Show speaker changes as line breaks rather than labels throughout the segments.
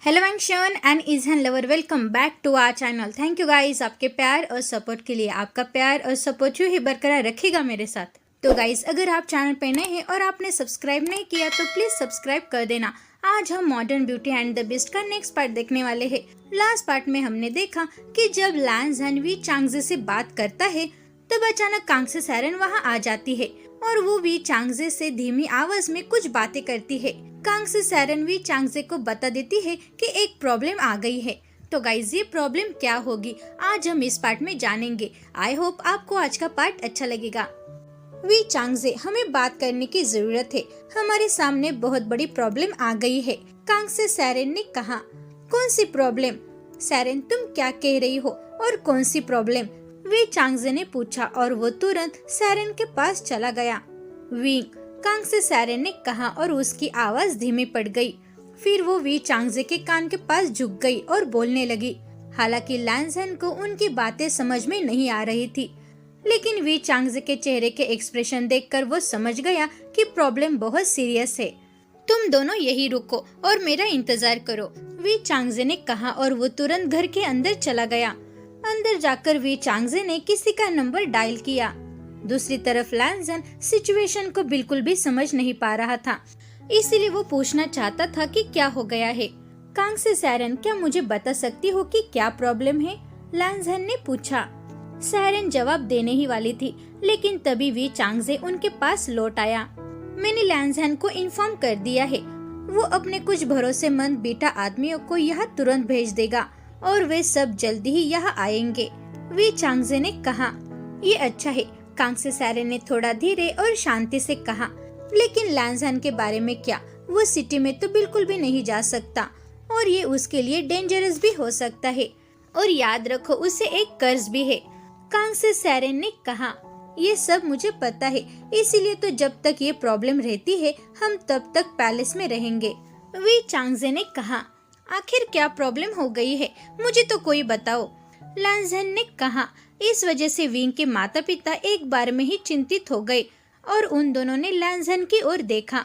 Hello वंशन and इजहन lover, welcome back to our channel. Thank you guys आपके प्यार और सपोर्ट के लिए। आपका प्यार और सपोर्ट यूं ही बरकरार रखेगा मेरे साथ। तो गाइस, अगर आप चैनल पे नए हैं और आपने सब्सक्राइब नहीं किया तो प्लीज सब्सक्राइब कर देना। आज हम modern beauty and the beast का नेक्स्ट पार्ट देखने वाले हैं। लास्ट पार्ट में हमने देखा कि जब लैन ज़न वी चांगजे से बात करता है तब अचानक कांगसे सैरन वहाँ आ जाती है और वो वी चांगजे से धीमी आवाज में कुछ बातें करती है। कांगसे सैरन वी चांगजे को बता देती है कि एक प्रॉब्लम आ गई है। तो गाइज, ये प्रॉब्लम क्या होगी आज हम इस पार्ट में जानेंगे। आई होप आपको आज का पार्ट अच्छा लगेगा। वी चांगजे, हमें बात करने की जरूरत है। हमारे सामने बहुत बड़ी प्रॉब्लम आ गई है। कांगसे सैरन ने कहा। कौन सी प्रॉब्लम? सैरन, तुम क्या कह रही हो और कौन सी प्रॉब्लम? वी चांगजे ने पूछा और वो तुरंत सैरन के पास चला गया। वी, कांगसे सैरन ने कहा और उसकी आवाज धीमी पड़ गई। फिर वो वी चांगजे के कान के पास झुक गई और बोलने लगी। हालांकि लैन ज़न को उनकी बातें समझ में नहीं आ रही थी, लेकिन वी चांगजे के चेहरे के एक्सप्रेशन देखकर वो समझ गया कि प्रॉब्लम बहुत सीरियस है। तुम दोनों यही रुको और मेरा इंतजार करो, वी चांगजे ने कहा और वो तुरंत घर के अंदर चला गया। अंदर जाकर वी चांगजे ने किसी का नंबर डायल किया। दूसरी तरफ लैन ज़न सिचुएशन को बिल्कुल भी समझ नहीं पा रहा था, इसीलिए वो पूछना चाहता था कि क्या हो गया है। कांगसे सैरन, क्या मुझे बता सकती हो कि क्या प्रॉब्लम है? लैन ज़न ने पूछा। सैरन जवाब देने ही वाली थी, लेकिन तभी वी चांगजे उनके पास लौट आया। मैंने लैन ज़न को इन्फॉर्म कर दिया है। वो अपने कुछ भरोसेमंद बेटा आदमियों को यहाँ तुरंत भेज देगा और वे सब जल्दी ही यहाँ आएंगे, वी चांगजे ने कहा। ये अच्छा है, कांगसे सैरन ने थोड़ा धीरे और शांति से कहा। लेकिन लैन ज़न के बारे में क्या? वो सिटी में तो बिल्कुल भी नहीं जा सकता और ये उसके लिए डेंजरस भी हो सकता है। और याद रखो, उसे एक कर्ज भी है, कांगसे सैरन ने कहा। ये सब मुझे पता है, इसीलिए तो जब तक ये प्रॉब्लम रहती है हम तब तक पैलेस में रहेंगे, वी चांगजे ने कहा। आखिर क्या प्रॉब्लम हो गई है, मुझे तो कोई बताओ, लैन ज़न ने कहा। इस वजह से विंग के माता पिता एक बार में ही चिंतित हो गए और उन दोनों ने लैन ज़न की ओर देखा।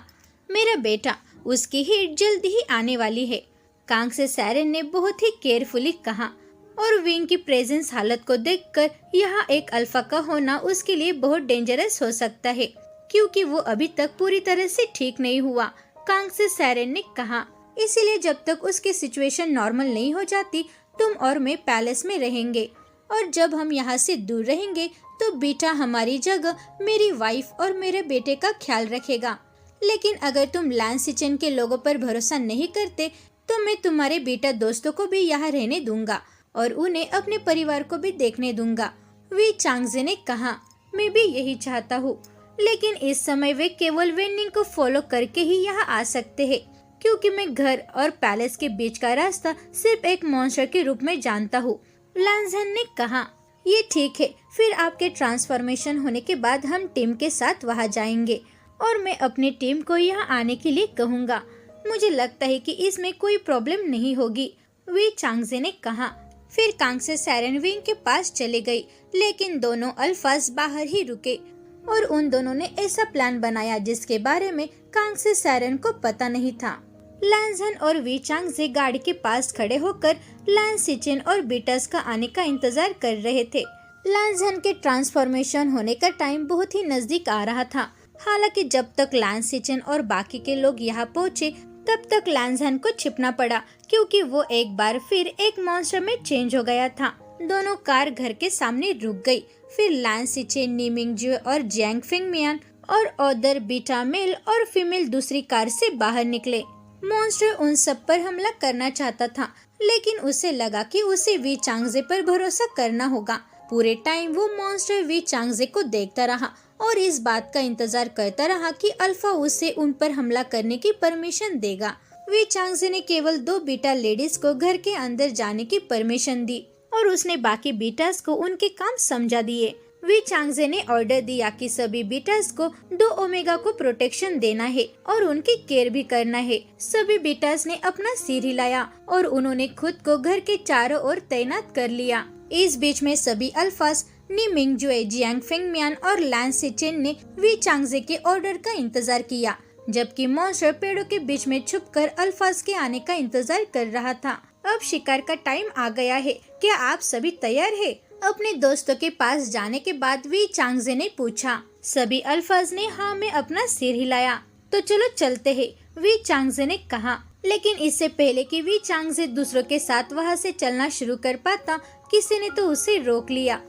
मेरा बेटा, उसकी हिट जल्दी ही आने वाली है, कांगसे सैरन ने बहुत ही केयरफुली कहा। और विंग की प्रेजेंस हालत को देखकर यहाँ एक अल्फा का होना उसके लिए बहुत डेंजरस हो सकता है, क्योंकि वो अभी तक पूरी तरह से ठीक नहीं हुआ, कांगसे सैरन ने कहा। इसीलिए जब तक उसकी सिचुएशन नॉर्मल नहीं हो जाती तुम और मैं पैलेस में रहेंगे, और जब हम यहाँ से दूर रहेंगे तो बेटा हमारी जगह मेरी वाइफ और मेरे बेटे का ख्याल रखेगा। लेकिन अगर तुम लैन सिचन के लोगों पर भरोसा नहीं करते तो मैं तुम्हारे बेटा दोस्तों को भी यहाँ रहने दूंगा और उन्हें अपने परिवार को भी देखने दूंगा, वी चांगजे ने कहा। मैं भी यही चाहता हूँ, लेकिन इस समय वे केवल वेनिंग को फॉलो करके ही यहाँ आ सकते हैं, क्योंकि मैं घर और पैलेस के बीच का रास्ता सिर्फ एक मॉन्स्टर के रूप में जानता हूँ, लैन ज़न ने कहा। ये ठीक है, फिर आपके ट्रांसफॉर्मेशन होने के बाद हम टीम के साथ वहाँ जाएंगे और मैं अपनी टीम को यहाँ आने के लिए कहूँगा। मुझे लगता है कि इसमें कोई प्रॉब्लम नहीं होगी, वी चांगजे ने कहा। फिर कांगसे सैरन विंग के पास चले गई, लेकिन दोनों अल्फाज बाहर ही रुके और उन दोनों ने ऐसा प्लान बनाया जिसके बारे में कांगसे सैरन को पता नहीं था। लैन ज़न और वी चांगजे गाड़ी के पास खड़े होकर लैन सिचन और बीटस का आने का इंतजार कर रहे थे। लैन ज़न के ट्रांसफॉर्मेशन होने का टाइम बहुत ही नजदीक आ रहा था। हालांकि जब तक लैन सिचन और बाकी के लोग यहाँ पहुँचे तब तक लैन ज़न को छिपना पड़ा, क्योंकि वो एक बार फिर एक मॉन्स्टर में चेंज हो गया था। दोनों कार घर के सामने रुक गई। फिर लैन सिचन, नीमिंगजुए और जियांग फेंगमियान और अदर बीटा मेल और फीमेल दूसरी कार से बाहर निकले। मॉन्स्टर उन सब पर हमला करना चाहता था, लेकिन उसे लगा कि उसे वी चांगजे पर भरोसा करना होगा। पूरे टाइम वो मॉन्स्टर वी चांगजे को देखता रहा और इस बात का इंतजार करता रहा कि अल्फा उसे उन पर हमला करने की परमिशन देगा। वी चांगजे ने केवल 2 बीटा लेडीज को घर के अंदर जाने की परमिशन दी और उसने बाकी बीटास को उनके काम समझा दिए। वी चांगजे ने ऑर्डर दिया कि सभी बीटास को 2 ओमेगा को प्रोटेक्शन देना है और उनकी केयर भी करना है। सभी बीटास ने अपना सिर हिलाया और उन्होंने खुद को घर के चारों ओर तैनात कर लिया। इस बीच में सभी अल्फाज नीमिंगजुए, जियांग फेंगमियान और लैन सिचेन ने वी चांगजे के ऑर्डर का इंतजार किया। जबकि मॉन्स्टर पेड़ों के बीच में छुपकर अल्फाज के आने का इंतजार कर रहा था। अब शिकार का टाइम आ गया है, क्या आप सभी तैयार हैं? अपने दोस्तों के पास जाने के बाद वी चांगजे ने पूछा। सभी अल्फाज ने हाँ में अपना सिर हिलाया। तो चलो चलते हैं, वी चांगजे ने कहा। लेकिन इससे पहले कि वी चांगजे दूसरों के साथ वहाँ से चलना शुरू कर पाता, किसी ने तो उसे रोक लिया।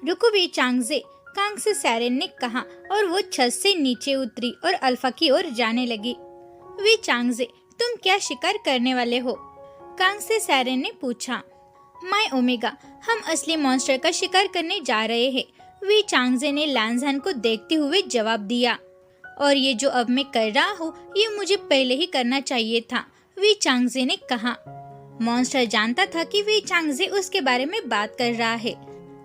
रुको वी चांगजे, कांग से सैरेन ने कहा और वो छत से नीचे उतरी और अल्फा की ओर जाने लगी। वी चांगजे, तुम क्या शिकार करने वाले हो? कांग से सैरेन ने पूछा। माय ओमेगा, हम असली मॉन्स्टर का शिकार करने जा रहे हैं, वी चांगजे ने लैंज़हन को देखते हुए जवाब दिया। और ये जो अब मैं कर रहा हूँ, ये मुझे पहले ही करना चाहिए था, वी चांगजे ने कहा। मॉन्स्टर जानता था कि वी चांगजे उसके बारे में बात कर रहा है।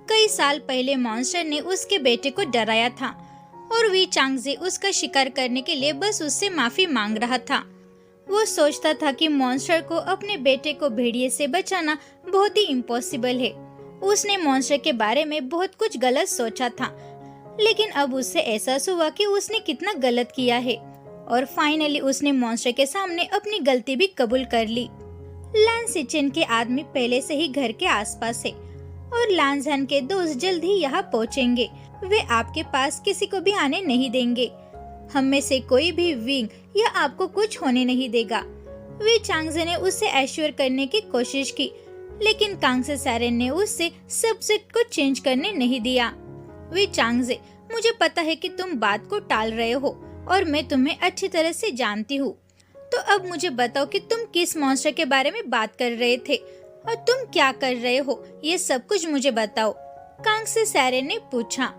कई साल पहले मॉन्स्टर ने उसके बेटे को डराया था और वी चांगजे उसका शिकार करने के लिए बस उससे माफी मांग रहा था। वो सोचता था कि मॉन्स्टर को अपने बेटे को भेड़िए से बचाना बहुत ही इम्पॉसिबल है। उसने मॉन्स्टर के बारे में बहुत कुछ गलत सोचा था, लेकिन अब उससे एहसास हुआ कि उसने कितना गलत किया है और फाइनली उसने मॉन्स्टर के सामने अपनी गलती भी कबूल कर ली। लैंसिचेन के आदमी पहले से ही घर के आसपास है और लैंज़हन के दोस्त जल्द ही यहाँ पहुँचेंगे। वे आपके पास किसी को भी आने नहीं देंगे। हम में से कोई भी विंग या आपको कुछ होने नहीं देगा। वी चांगजे ने उससे एश्योर करने की कोशिश की, लेकिन कांग से सैरेन ने उससे सब्जेक्ट को चेंज करने नहीं दिया। वी चांगजे, मुझे पता है कि तुम बात को टाल रहे हो और मैं तुम्हें अच्छी तरह से जानती हूँ। तो अब मुझे बताओ कि तुम किस मॉन्स्टर के बारे में बात कर रहे थे और तुम क्या कर रहे हो, ये सब कुछ मुझे बताओ, कांग से सैरेन ने पूछा।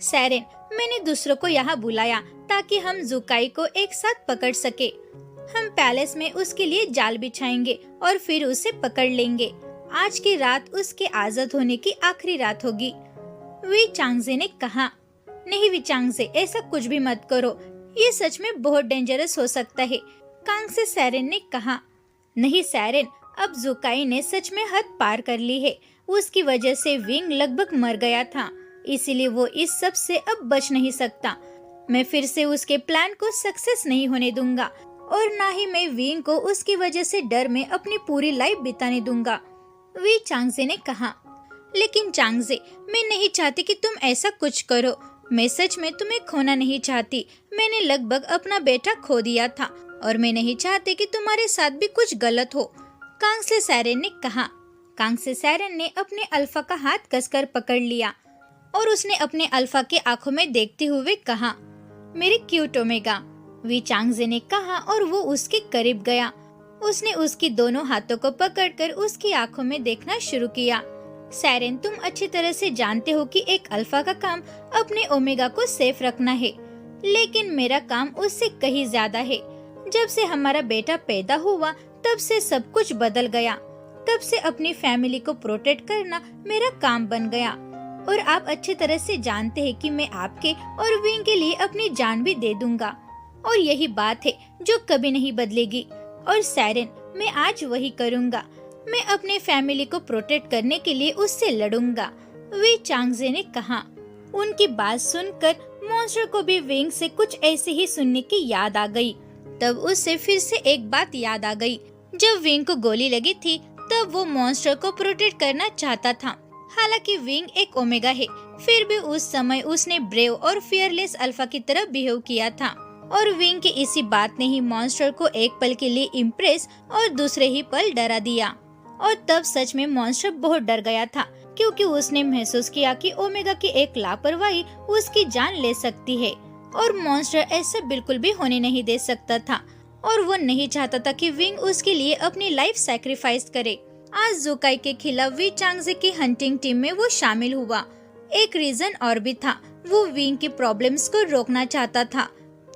सैरेन, मैंने दूसरों को यहाँ बुलाया ताकि हम ज़ुकाई को एक साथ पकड़ सके। हम पैलेस में उसके लिए जाल बिछाएंगे और फिर उसे पकड़ लेंगे। आज की रात उसके आजाद होने की आखिरी रात होगी, वी चांगजे ने कहा। नहीं वी चांगजे, ऐसा कुछ भी मत करो, ये सच में बहुत डेंजरस हो सकता है, कांग से सैरेन ने कहा। नहीं सैरेन, अब ज़ुकाई ने सच में हद पार कर ली है। उसकी वजह से विंग लगभग मर गया था, इसीलिए वो इस सब से अब बच नहीं सकता। मैं फिर से उसके प्लान को सक्सेस नहीं होने दूंगा और ना ही मैं विंग को उसकी वजह से डर में अपनी पूरी लाइफ बिताने दूंगा, वी चांगजे ने कहा। लेकिन चांगजे, मैं नहीं चाहती कि तुम ऐसा कुछ करो। मैं सच में तुम्हें खोना नहीं चाहती। मैंने लगभग अपना बेटा खो दिया था और मैं नहीं चाहती कि तुम्हारे साथ भी कुछ गलत हो, कांग से सैरेन ने कहा। कांग से सैरेन ने अपने अल्फा का हाथ कसकर पकड़ लिया और उसने अपने अल्फा के आंखों में देखते हुए कहा, मेरे क्यूट ओमेगा, वी चांगजे ने कहा और वो उसके करीब गया। उसने उसकी दोनों हाथों को पकड़कर उसकी आंखों में देखना शुरू किया। सैरेन, तुम अच्छी तरह से जानते हो कि एक अल्फा का काम अपने ओमेगा को सेफ रखना है, लेकिन मेरा काम उससे कहीं ज्यादा है। जब से हमारा बेटा पैदा हुआ तब से सब कुछ बदल गया। तब से अपनी फैमिली को प्रोटेक्ट करना मेरा काम बन गया और आप अच्छी तरह से जानते हैं कि मैं आपके और विंग के लिए अपनी जान भी दे दूंगा और यही बात है जो कभी नहीं बदलेगी। और सैरेन, मैं आज वही करूंगा। मैं अपने फैमिली को प्रोटेक्ट करने के लिए उससे लड़ूंगा, वी चांगजे ने कहा। उनकी बात सुनकर मॉन्स्टर को भी विंग से कुछ ऐसे ही सुनने की याद आ गई। तब उससे फिर से एक बात याद आ गई। जब विंग को गोली लगी थी तब वो मॉन्स्टर को प्रोटेक्ट करना चाहता था। हालांकि विंग एक ओमेगा है, फिर भी उस समय उसने ब्रेव और फियरलेस अल्फा की तरह बिहेव किया था और विंग की इसी बात ने ही मॉन्स्टर को एक पल के लिए इम्प्रेस और दूसरे ही पल डरा दिया। और तब सच में मॉन्स्टर बहुत डर गया था, क्योंकि उसने महसूस किया कि ओमेगा की एक लापरवाही उसकी जान ले सकती है और मॉन्स्टर ऐसा बिल्कुल भी होने नहीं दे सकता था और वो नहीं चाहता था कि विंग उसके लिए अपनी लाइफ सैक्रिफाइस करे। आज ज़ुकाई के खिलाफ वी चांगजे की हंटिंग टीम में वो शामिल हुआ। एक रीजन और भी था, वो विंग की प्रॉब्लम्स को रोकना चाहता था,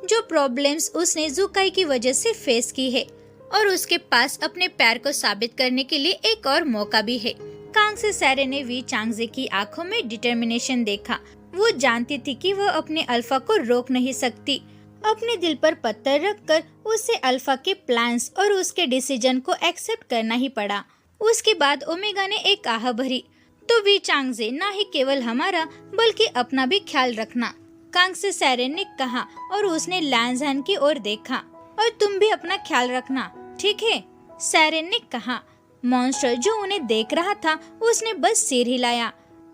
जो प्रॉब्लम्स उसने ज़ुकाई की वजह से फेस की है, और उसके पास अपने प्यार को साबित करने के लिए एक और मौका भी है। कांग से सैरेन ने वी चांगजे की आंखों में डिटर्मिनेशन देखा। वो जानती थी कि वो अपने अल्फा को रोक नहीं सकती। अपने दिल पर पत्थर रखकर उसे अल्फा के प्लान्स और उसके डिसीजन को एक्सेप्ट करना ही पड़ा। उसके बाद ओमेगा ने एक आह भरी, तो वी चांगजे, ना ही केवल हमारा बल्कि अपना भी ख्याल रखना। कांग से सैरेन ने कहा और उसने लैंसहैन की ओर देखा। और तुम भी अपना ख्याल रखना, ठीक है, सैरेन ने कहा। मॉन्स्टर जो उन्हें देख रहा था उसने बस सिर हिलाया।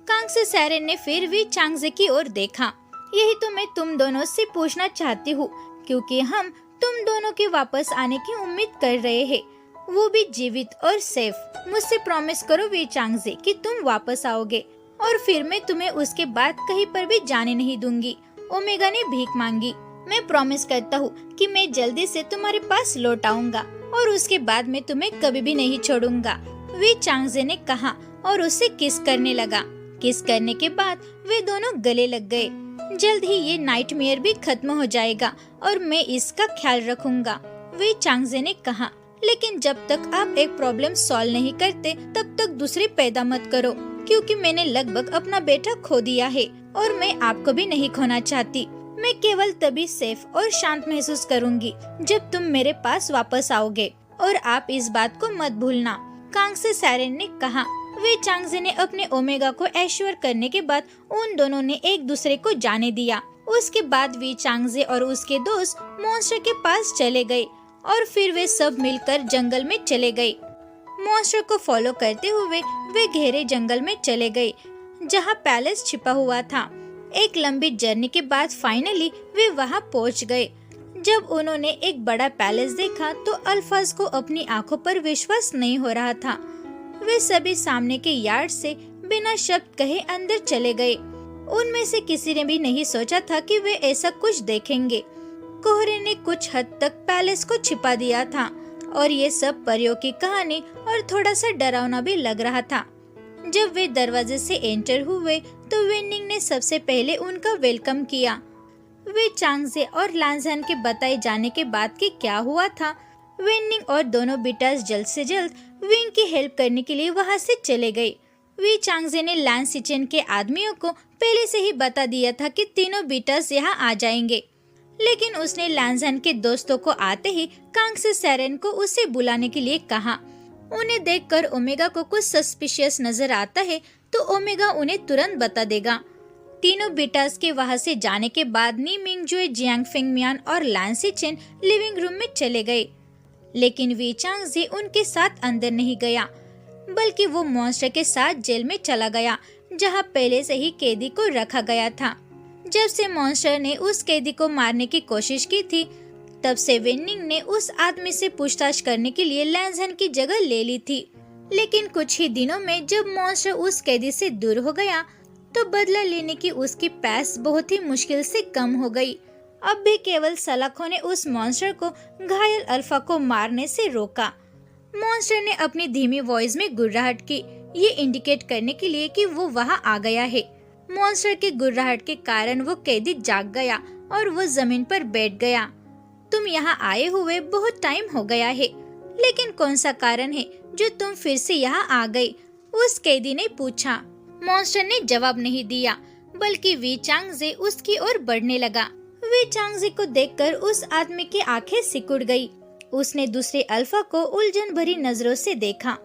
कांग से सैरेन ने फिर वी चांगजे की ओर देखा। यही तो मैं तुम दोनों से पूछना चाहती हूँ, क्योंकि हम तुम दोनों के वापस आने की उम्मीद कर रहे हैं, वो भी जीवित और सेफ। मुझसे प्रॉमिस करो वी चांगजे कि तुम वापस आओगे और फिर मैं तुम्हें उसके बाद कहीं पर भी जाने नहीं दूंगी। ओमेगा ने भीख मांगी। मैं प्रॉमिस करता हूँ कि मैं जल्दी से तुम्हारे पास लौट आऊंगा और उसके बाद मैं तुम्हें कभी भी नहीं छोड़ूंगा, वी चांगजे ने कहा और उससे किस करने लगा। किस करने के बाद वे दोनों गले लग गए। जल्द ही ये नाइटमेयर भी खत्म हो जाएगा और मैं इसका ख्याल रखूंगा, वी चांगजे ने कहा। लेकिन जब तक आप एक प्रॉब्लम सॉल्व नहीं करते तब तक दूसरी पैदा मत करो, क्योंकि मैंने लगभग अपना बेटा खो दिया है और मैं आपको भी नहीं खोना चाहती। मैं केवल तभी सेफ और शांत महसूस करूंगी जब तुम मेरे पास वापस आओगे, और आप इस बात को मत भूलना, कांग से सैरेन ने कहा। वे चांगजे ने अपने ओमेगा को एश्योर करने के बाद उन दोनों ने एक दूसरे को जाने दिया। उसके बाद वी चांगजे और उसके दोस्त मॉन्स्टर के पास चले गए और फिर वे सब मिलकर जंगल में चले गए। मॉन्स्टर को फॉलो करते हुए वे गहरे जंगल में चले गए जहां पैलेस छिपा हुआ था। एक लंबी जर्नी के बाद फाइनली वे वहां पहुंच गए। जब उन्होंने एक बड़ा पैलेस देखा तो अल्फाज को अपनी आंखों पर विश्वास नहीं हो रहा था। वे सभी सामने के यार्ड से बिना शब्द कहे अंदर चले गए। उनमें से किसी ने भी नहीं सोचा था कि वे ऐसा कुछ देखेंगे। कोहरे ने कुछ हद तक पैलेस को छिपा दिया था और ये सब परियों की कहानी और थोड़ा सा डरावना भी लग रहा था। जब वे दरवाजे से एंटर हुए तो वेनिंग ने सबसे पहले उनका वेलकम किया। वे चांगजे और लैंसहैन के बताए जाने के बाद कि क्या हुआ था, वेनिंग और दोनों बिटास जल्द से जल्द विंग की हेल्प करने के लिए वहां से चले गए। वी चांगजे ने लैंस सिचेन के आदमियों को पहले से ही बता दिया था कि तीनों बिटास यहाँ आ जाएंगे, लेकिन उसने लैंसहैन के दोस्तों को आते ही कांग से सैरेन को उसे बुलाने के लिए कहा। उन्हें देखकर ओमेगा को कुछ सस्पिशियस नजर आता है तो ओमेगा उन्हें तुरंत बता देगा। तीनों बिटास के वहां से जाने के बाद नी मिंगजुए, जियांग फेंगमियान और लैंस सिचेन लिविंग रूम में चले गए, लेकिन वी चांगजे उनके साथ अंदर नहीं गया, बल्कि वो मॉन्स्टर के साथ जेल में चला गया जहां पहले से ही कैदी को रखा गया था। जब से मॉन्स्टर ने उस कैदी को मारने की कोशिश की थी तब से वेनिंग ने उस आदमी से पूछताछ करने के लिए लैंसहैन की जगह ले ली थी। लेकिन कुछ ही दिनों में जब मॉन्स्टर उस कैदी से दूर हो गया तो बदला लेने की उसकी प्यास बहुत ही मुश्किल से कम हो गई। अब भी केवल सलाखों ने उस मॉन्स्टर को घायल अल्फा को मारने से रोका। मॉन्स्टर ने अपनी धीमी वॉइस में गुर्राहट की, ये इंडिकेट करने के लिए कि वो वहां आ गया है। मॉन्स्टर के गुर्राहट के कारण वो कैदी जाग गया और वो जमीन पर बैठ गया। तुम यहाँ आए हुए बहुत टाइम हो गया है, लेकिन कौन सा कारण है जो तुम फिर से यहाँ आ गए? उस कैदी ने पूछा। मॉन्स्टर ने जवाब नहीं दिया, बल्कि वी चांगजे उसकी ओर बढ़ने लगा। वी चांगजे को देखकर उस आदमी की आंखें सिकुड़ गई। उसने दूसरे अल्फा को उलझन भरी नजरों से देखा।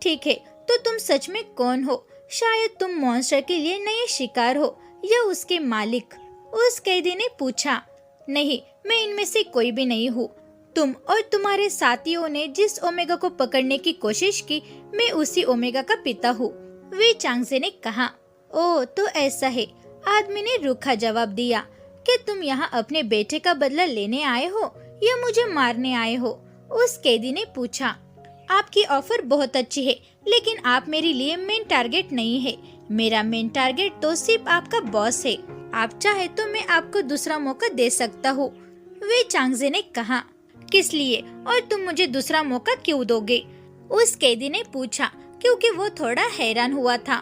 ठीक है, तो तुम सच में कौन हो? शायद तुम मॉन्स्टर के लिए नए शिकार हो या उसके मालिक? उस कैदी ने पूछा। नहीं, मैं इनमें से कोई भी नहीं हूँ। तुम और तुम्हारे साथियों ने जिस ओमेगा को पकड़ने की कोशिश की, मैं उसी ओमेगा का पिता हूँ, वी चांगजे ने कहा। ओह, तो ऐसा है, आदमी ने रूखा जवाब दिया। क्या तुम यहाँ अपने बेटे का बदला लेने आए हो या मुझे मारने आए हो? उस कैदी ने पूछा। आपकी ऑफर बहुत अच्छी है, लेकिन आप मेरे लिए मेन टारगेट नहीं है। मेरा मेन टारगेट तो सिर्फ आपका बॉस है। आप चाहे तो मैं आपको दूसरा मौका दे सकता हूँ, वे चांगजे ने कहा। किस लिए और तुम मुझे दूसरा मौका क्यों दोगे? उस कैदी ने पूछा, क्योंकि वो थोड़ा हैरान हुआ था।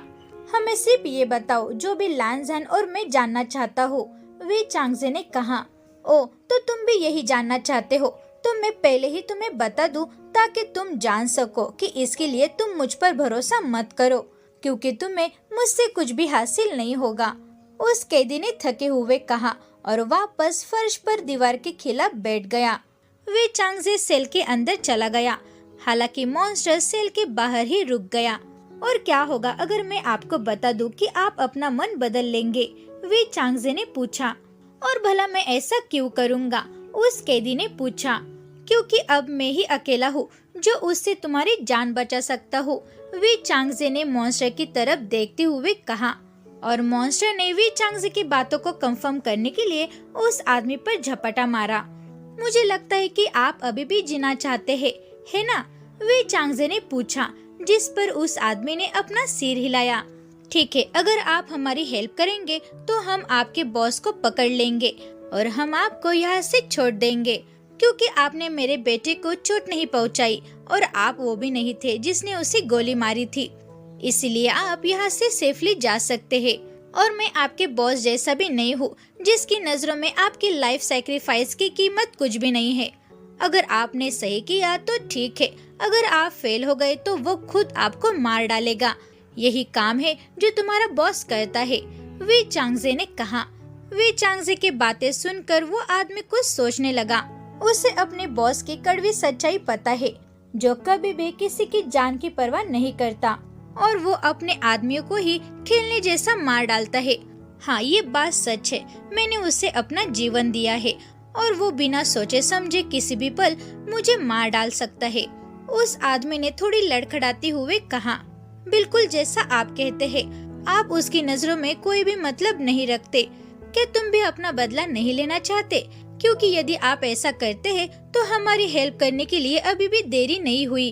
हमें सिर्फ ये बताओ जो भी लैंसहैन और मैं जानना चाहता हूँ, वे चांगजे ने कहा। ओ, तो तुम भी यही जानना चाहते हो? तो मैं पहले ही तुम्हें बता दूं ताकि तुम जान सको कि इसके लिए तुम मुझ पर भरोसा मत करो, क्योंकि तुम्हें मुझसे कुछ भी हासिल नहीं होगा, उस कैदी ने थके हुए कहा और वापस फर्श पर दीवार के खिलाफ बैठ गया। वे चांगजे सेल के अंदर चला गया, हालांकि मॉन्स्टर सेल के बाहर ही रुक गया। और क्या होगा अगर मैं आपको बता दूं कि आप अपना मन बदल लेंगे? वे चांगजे ने पूछा। और भला मैं ऐसा क्यों करूँगा? उस कैदी ने पूछा। क्योंकि अब मैं ही अकेला हूँ जो उससे तुम्हारी जान बचा सकता हूँ, वी चांगजे ने मॉन्स्टर की तरफ देखते हुए कहा। और मॉन्स्टर ने वी चांगजे की बातों को कंफर्म करने के लिए उस आदमी पर झपटा मारा। मुझे लगता है कि आप अभी भी जीना चाहते हैं, है ना? वी चांगजे ने पूछा, जिस पर उस आदमी ने अपना सिर हिलाया। ठीक है, अगर आप हमारी हेल्प करेंगे तो हम आपके बॉस को पकड़ लेंगे और हम आपको यहाँ से छोड़ देंगे, क्योंकि आपने मेरे बेटे को चोट नहीं पहुँचाई और आप वो भी नहीं थे जिसने उसे गोली मारी थी। इसलिए आप यहाँ से सेफली जा सकते हैं। और मैं आपके बॉस जैसा भी नहीं हूँ जिसकी नजरों में आपकी लाइफ सैक्रिफाइस की कीमत कुछ भी नहीं है। अगर आपने सही किया तो ठीक है, अगर आप फेल हो गए तो वो खुद आपको मार डालेगा। यही काम है जो तुम्हारा बॉस करता है, वी चांगजे ने कहा। वी चांगजे की बातें सुनकर वो आदमी कुछ सोचने लगा। उसे अपने बॉस की कड़वी सच्चाई पता है, जो कभी भी किसी की जान की परवाह नहीं करता और वो अपने आदमियों को ही खेलने जैसा मार डालता है। हाँ, ये बात सच है। मैंने उसे अपना जीवन दिया है और वो बिना सोचे समझे किसी भी पल मुझे मार डाल सकता है। उस आदमी ने थोड़ी लड़खड़ाते हुए कहा। बिल्कुल जैसा आप कहते हैं, आप उसकी नजरों में कोई भी मतलब नहीं रखते। क्या तुम भी अपना बदला नहीं लेना चाहते? क्योंकि यदि आप ऐसा करते हैं तो हमारी हेल्प करने के लिए अभी भी देरी नहीं हुई।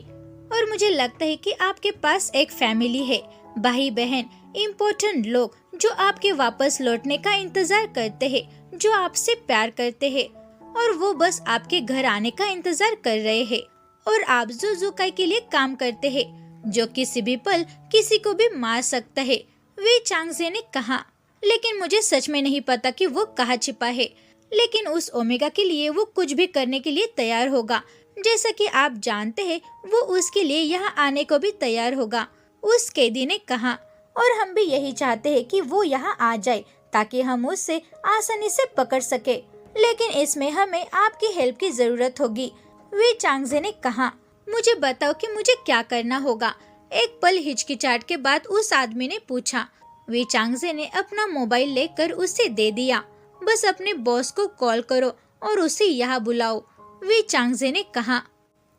और मुझे लगता है कि आपके पास एक फैमिली है, भाई बहन, इम्पोर्टेंट लोग जो आपके वापस लौटने का इंतजार करते हैं, जो आपसे प्यार करते हैं और वो बस आपके घर आने का इंतजार कर रहे हैं। और आप जुजुकाई के लिए काम करते हैं, जो किसी भी पल किसी को भी मार सकता है, वी चांगजे ने कहा। लेकिन मुझे सच में नहीं पता कि वो कहाँ छिपा है, लेकिन उस ओमेगा के लिए वो कुछ भी करने के लिए तैयार होगा। जैसा कि आप जानते हैं, वो उसके लिए यहाँ आने को भी तैयार होगा, उस कैदी ने कहा। और हम भी यही चाहते हैं कि वो यहाँ आ जाए ताकि हम उससे आसानी से पकड़ सके। लेकिन इसमें हमें आपकी हेल्प की जरूरत होगी, वी चांगजे ने कहा। मुझे बताओ कि मुझे क्या करना होगा? एक पल हिचकिचाहट के बाद उस आदमी ने पूछा। वी चांगजे ने अपना मोबाइल लेकर उसे दे दिया। बस अपने बॉस को कॉल करो और उसे यहाँ बुलाओ, वी चांगजे ने कहा।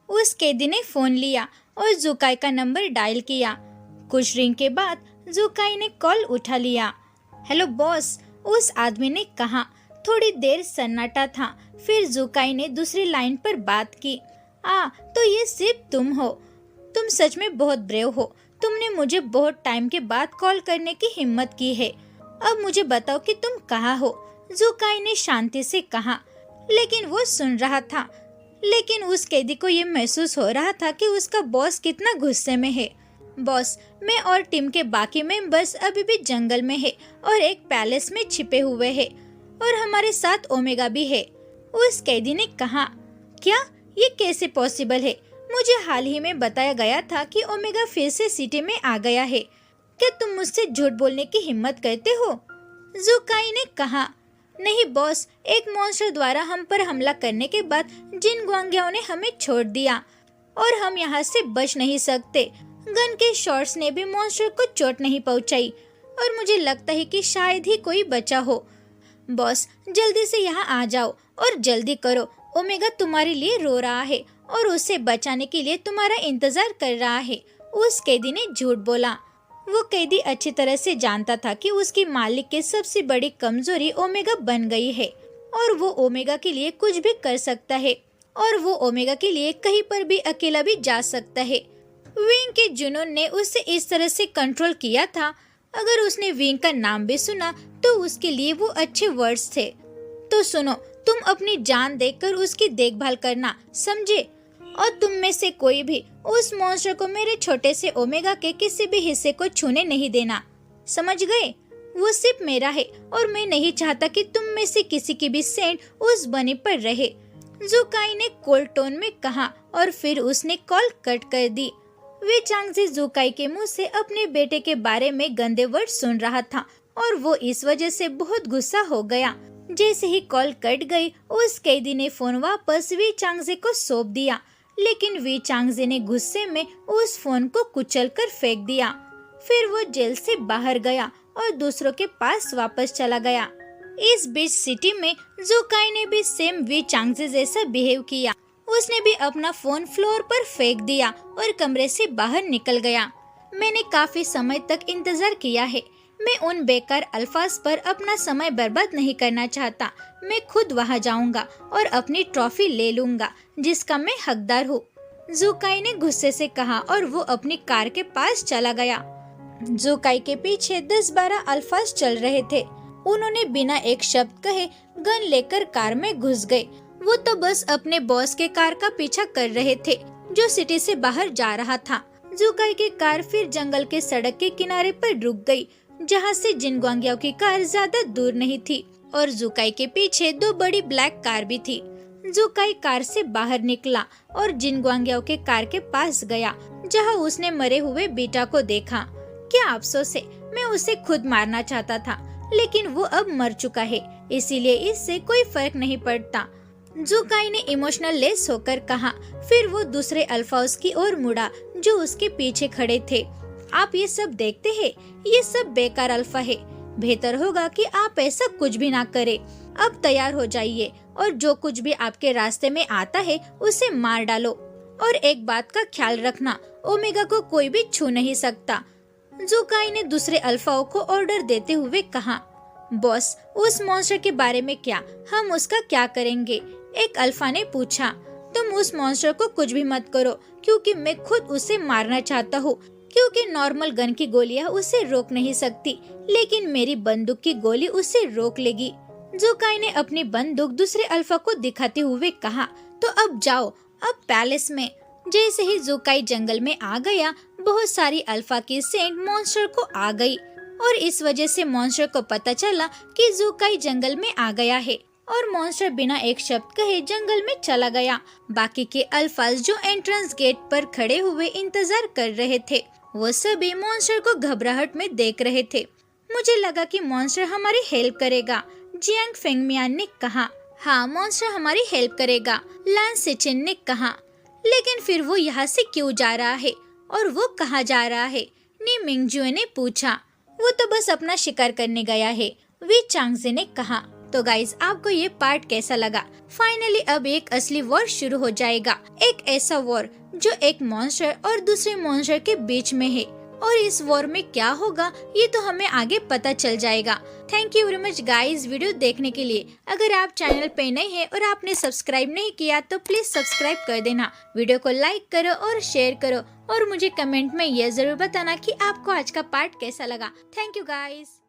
उस कैदी ने फोन लिया और जुकाई का नंबर डायल किया। कुछ रिंग के बाद जुकाई ने कॉल उठा लिया। हेलो बॉस, उस आदमी ने कहा। थोड़ी देर सन्नाटा था, फिर जुकाई ने दूसरी लाइन पर बात की। तो ये सिर्फ तुम हो। तुम सच में बहुत ब्रेव हो। तुमने मुझे बहुत टाइम के बाद कॉल करने की हिम्मत की है। अब मुझे बताओ कि तुम कहाँ हो? जुकाई ने शांति से कहा। लेकिन वो सुन रहा था। लेकिन उस कैदी को ये महसूस हो रहा था कि उसका बॉस कितना गुस्से में है। बॉस, मैं और टीम के बाकी मेंबर्स अभी भी जंगल में है और एक पैलेस में छिपे हुए हैं और हमारे साथ ओमेगा भी है, उस कैदी ने कहा। क्या ये कैसे पॉसिबल है? मुझे हाल ही में बताया गया था कि ओमेगा फिर से सिटी में आ गया है। क्या तुम मुझसे झूठ बोलने की हिम्मत करते हो? जुकाई ने कहा। नहीं बॉस, एक मॉन्स्टर द्वारा हम पर हमला करने के बाद जिन ग्वांग्याओं ने हमें छोड़ दिया और हम यहाँ से बच नहीं सकते। गन के शॉट्स ने भी मॉन्स्टर को चोट नहीं पहुँचाई और मुझे लगता है कि शायद ही कोई बचा हो। बॉस, जल्दी से यहाँ आ जाओ और जल्दी करो। ओमेगा तुम्हारे लिए रो रहा है और उसे बचाने के लिए तुम्हारा इंतजार कर रहा है, उस कैदी ने झूठ बोला। वो कैदी अच्छी तरह से जानता था कि उसकी मालिक की सबसे बड़ी कमजोरी ओमेगा बन गई है और वो ओमेगा के लिए कुछ भी कर सकता है और वो ओमेगा के लिए कहीं पर भी अकेला भी जा सकता है। विंग के जुनून ने उसे इस तरह से कंट्रोल किया था। अगर उसने विंग का नाम भी सुना तो उसके लिए वो अच्छे वर्ड्स थे। तो सुनो, तुम अपनी जान देकर उसकी देखभाल करना, समझे? और तुम में से कोई भी उस मॉन्स्टर को मेरे छोटे से ओमेगा के किसी भी हिस्से को छूने नहीं देना, समझ गए? वो सिर्फ मेरा है और मैं नहीं चाहता कि तुम में से किसी की भी सेंट उस बनी पर रहे, जुकाई ने कोल्ड टोन में कहा और फिर उसने कॉल कट कर दी। वे चांगजी जुकाई के मुंह से अपने बेटे के बारे में गंदे वर्ड सुन रहा था और वो इस वजह से बहुत गुस्सा हो गया। जैसे ही कॉल कट गई, उस कैदी ने फोन वापस वी चांगजे को सौंप दिया, लेकिन वी चांगजे ने गुस्से में उस फोन को कुचलकर फेंक दिया। फिर वो जेल से बाहर गया और दूसरों के पास वापस चला गया। इस बीच सिटी में जुकाई ने भी सेम वी चांगजे जैसा बिहेव किया। उसने भी अपना फोन फ्लोर पर फेंक दिया और कमरे से बाहर निकल गया। मैंने काफी समय तक इंतजार किया है। मैं उन बेकार अल्फाज पर अपना समय बर्बाद नहीं करना चाहता। मैं खुद वहां जाऊंगा और अपनी ट्रॉफी ले लूंगा जिसका मैं हकदार हूँ, जुकाई ने गुस्से से कहा और वो अपनी कार के पास चला गया। जुकाई के पीछे 10-12 अल्फाज चल रहे थे। उन्होंने बिना एक शब्द कहे गन लेकर कार में घुस गए। वो तो बस अपने बॉस के कार का पीछा कर रहे थे जो सिटी से बाहर जा रहा था। जुकाई की कार फिर जंगल के सड़क के किनारे पर रुक गई, जहाँ से जिनग्वांगियाओ की कार ज्यादा दूर नहीं थी और जुकाई के पीछे 2 बड़ी ब्लैक कार भी थी। जुकाई कार से बाहर निकला और जिनग्वांगियाओ के कार के पास गया, जहाँ उसने मरे हुए बेटा को देखा। क्या अफसोस है, मैं उसे खुद मारना चाहता था, लेकिन वो अब मर चुका है, इसीलिए इससे कोई फर्क नहीं पड़ता, जुकाई ने इमोशनल लेस होकर कहा। फिर वो दूसरे अल्फाज की ओर मुड़ा जो उसके पीछे खड़े थे। आप ये सब देखते हैं, ये सब बेकार अल्फा है। बेहतर होगा कि आप ऐसा कुछ भी ना करें। अब तैयार हो जाइए और जो कुछ भी आपके रास्ते में आता है उसे मार डालो। और एक बात का ख्याल रखना, ओमेगा को कोई भी छू नहीं सकता, जुकाई ने दूसरे अल्फाओं को ऑर्डर देते हुए कहा। बॉस, उस मॉन्स्टर के बारे में क्या? हम उसका क्या करेंगे? एक अल्फा ने पूछा। तुम उस मॉन्स्टर को कुछ भी मत करो, क्योंकि मैं खुद उसे मारना चाहता हूँ, क्योंकि नॉर्मल गन की गोलियां उसे रोक नहीं सकती, लेकिन मेरी बंदूक की गोली उसे रोक लेगी। जुकाई ने अपनी बंदूक दूसरे अल्फा को दिखाते हुए कहा। तो अब जाओ, अब पैलेस में। जैसे ही जुकाई जंगल में आ गया, बहुत सारी अल्फा की सेंट मॉन्स्टर को आ गई और इस वजह से मॉन्स्टर को पता चला कि जुकाई जंगल में आ गया है और मॉन्स्टर बिना एक शब्द कहे जंगल में चला गया। बाकी के अल्फाज जो एंट्रेंस गेट पर खड़े हुए इंतजार कर रहे थे, वो सभी मॉन्स्टर को घबराहट में देख रहे थे। मुझे लगा कि मॉन्स्टर हमारी हेल्प करेगा, जियांग फेंगमियान ने कहा। हाँ, मॉन्स्टर हमारी हेल्प करेगा, लान सिचिन ने कहा। लेकिन फिर वो यहाँ से क्यों जा रहा है और वो कहाँ जा रहा है? नी मिंगजुए ने पूछा। वो तो बस अपना शिकार करने गया है, वी चांगजे ने कहा। तो गाइस, आपको ये पार्ट कैसा लगा? फाइनली अब एक असली वॉर शुरू हो जाएगा, एक ऐसा वॉर जो एक मॉन्स्टर और दूसरे मॉन्स्टर के बीच में है, और इस वॉर में क्या होगा ये तो हमें आगे पता चल जाएगा। Thank you very much guys video देखने के लिए। अगर आप चैनल पे नए हैं और आपने सब्सक्राइब नहीं किया तो प्लीज सब्सक्राइब कर देना, वीडियो को लाइक करो और शेयर करो और मुझे कमेंट में यह जरूर बताना कि आपको आज का पार्ट कैसा लगा। Thank you guys.